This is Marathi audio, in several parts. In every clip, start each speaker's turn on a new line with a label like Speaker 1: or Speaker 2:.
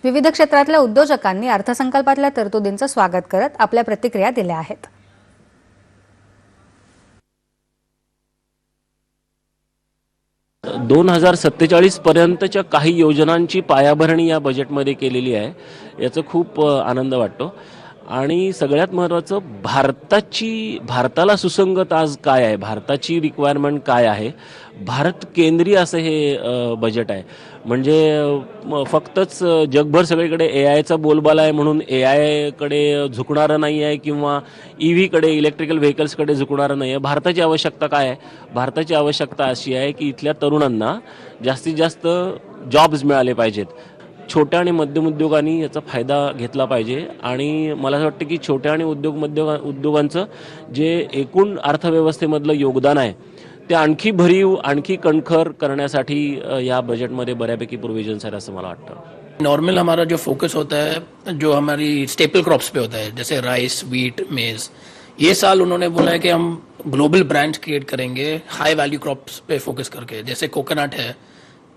Speaker 1: विविध क्षेत्रातल्या उद्योजकांनी अर्थसंकल्पातल्या तरतुदींचं स्वागत करत आपल्या प्रतिक्रिया दिल्या आहेत.
Speaker 2: दोन 2047 पर्यंतच्या काही योजनांची पायाभरणी या बजेटमध्ये केलेली आहे. याचा खूप आनंद वाटतो. आणि सगळ्यात महत्त्वाचं भारताला सुसंगत आज काय आहे, भारताची रिक्वायरमेंट काय आहे, भारत केंद्रीय असं हे बजेट आहे. म्हणजे फक्तच जगभर सगळीकडे AIचा बोलबाला आहे म्हणून AIकडे झुकणारं नाही आहे किंवा EVकडे इलेक्ट्रिकल व्हेकल्सकडे झुकणारं नाही आहे. भारताची आवश्यकता काय आहे? भारताची आवश्यकता अशी आहे की इथल्या तरुणांना जास्तीत जास्त जॉब्स मिळाले पाहिजेत. छोट्या आणि मध्यम उद्योगांनी याचा फायदा घेतला पाहिजे. आणि मला असं वाटतं की छोट्या आणि उद्योगांचं जे एकूण अर्थव्यवस्थेमधलं योगदान आहे ते आणखी भरीव, आणखी कणखर करण्यासाठी या बजेटमध्ये बऱ्यापैकी प्रोविजन्स आहेत असं मला वाटतं.
Speaker 3: नॉर्मल हमारा जो फोकस होता है जो हमारी स्टेपल क्रॉप्स पे होता है, जैसे राइस, व्हीट, मेज, ये साल उन्होंने बोला है कि हम ग्लोबल ब्रांड्स क्रिएट करेंगे हाई वैल्यू क्रॉप्स पे फोकस करके, जैसे कोकोनट है,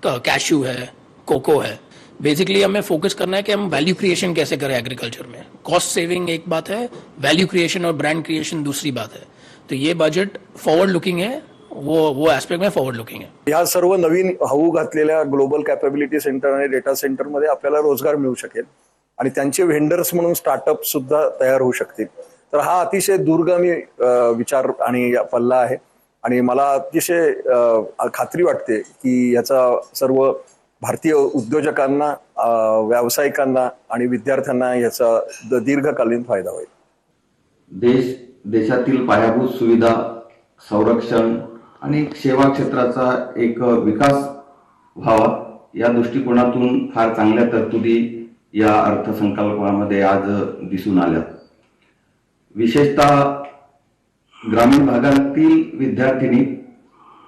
Speaker 3: कैश्यू है, कोको है. बेसिकली हमें फोकस करना है कि हम वैल्यू क्रिएशन कैसे करें एग्रीकल्चर में. कॉस्ट सेविंग एक बात है, वैल्यू क्रिएशन और ब्रांड क्रिएशन दूसरी बात है. तो ये बजट फॉरवर्ड लुकिंग है, वो एस्पेक्ट में फॉरवर्ड लुकिंग है.
Speaker 4: या सर्व नवीन होऊ घातलेल्या ग्लोबल कॅपॅबिलिटी सेंटर आणि डेटा सेंटर मध्ये आपल्याला रोजगार मिळू शकेल आणि त्यांचे व्हेंडर्स म्हणून स्टार्टअप सुद्धा तयार होऊ शकतील. तर हा अतिशय दूरगामी विचार आणि पल्ला आहे आणि मला अतिशय खात्री वाटते की याचा सर्व भारतीय उद्योजकांना, व्यावसायिकांना आणि विद्यार्थ्यांना याचा दीर्घकालीन फायदा होईल.
Speaker 5: देशातील पायाभूत सुविधा, संरक्षण आणि सेवा क्षेत्राचा एक विकास व्हावा या दृष्टिकोनातून फार चांगल्या तरतुदी या अर्थसंकल्पामध्ये आज दिसून आल्या. विशेषतः ग्रामीण भागातील विद्यार्थिनी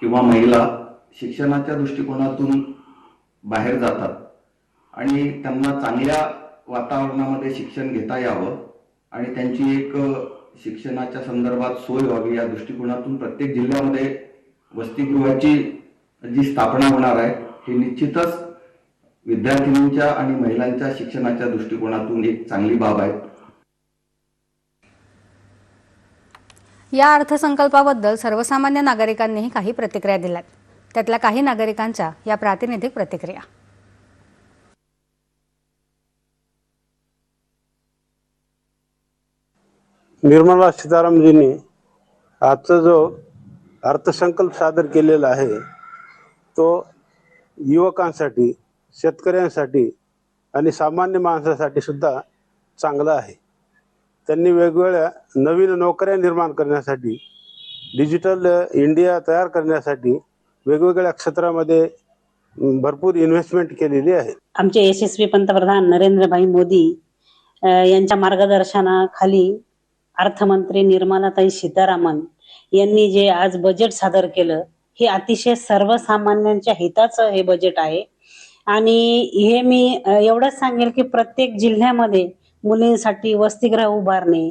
Speaker 5: किंवा महिला शिक्षणाच्या दृष्टिकोनातून बाहेर जातात आणि त्यांना चांगल्या वातावरणामध्ये शिक्षण घेता यावं आणि त्यांची एक शिक्षणाच्या संदर्भात सोय व्हावी या दृष्टिकोनातून प्रत्येक जिल्ह्यामध्ये वसतिगृहाची जी स्थापना होणार आहे ही निश्चितच विद्यार्थिनींच्या आणि महिलांच्या शिक्षणाच्या दृष्टिकोनातून एक चांगली बाब आहे.
Speaker 1: या अर्थसंकल्पाबद्दल सर्वसामान्य नागरिकांनीही काही प्रतिक्रिया दिल्यात. त्यातल्या काही नागरिकांच्या या प्रातिनिधिक प्रतिक्रिया.
Speaker 6: निर्मला सीतारामजींनी आजचा जो अर्थसंकल्प सादर केलेला आहे तो युवकांसाठी, शेतकऱ्यांसाठी आणि सामान्य माणसासाठी सुद्धा चांगला आहे. त्यांनी वेगवेगळ्या नवीन नोकऱ्या निर्माण करण्यासाठी, डिजिटल इंडिया तयार करण्यासाठी वेगवेगळ्या क्षेत्रामध्ये भरपूर इन्व्हेस्टमेंट केलेली आहे.
Speaker 7: आमचे यशस्वी पंतप्रधान नरेंद्रभाई मोदी यांच्या मार्गदर्शनाखाली अर्थमंत्री निर्मलाताई सीतारामन यांनी जे आज बजेट सादर केलं हे अतिशय सर्वसामान्यांच्या हिताचं हे बजेट आहे. आणि हे मी एवढंच सांगेल की प्रत्येक जिल्ह्यामध्ये मुलींसाठी वसतिगृह उभारणे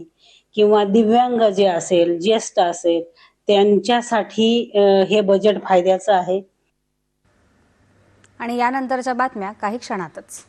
Speaker 7: किंवा दिव्यांग जे असेल, ज्येष्ठ असेल त्यांच्यासाठी हे बजेट फायद्याचं आहे.
Speaker 1: आणि यानंतरच्या बातम्या काही क्षणातच.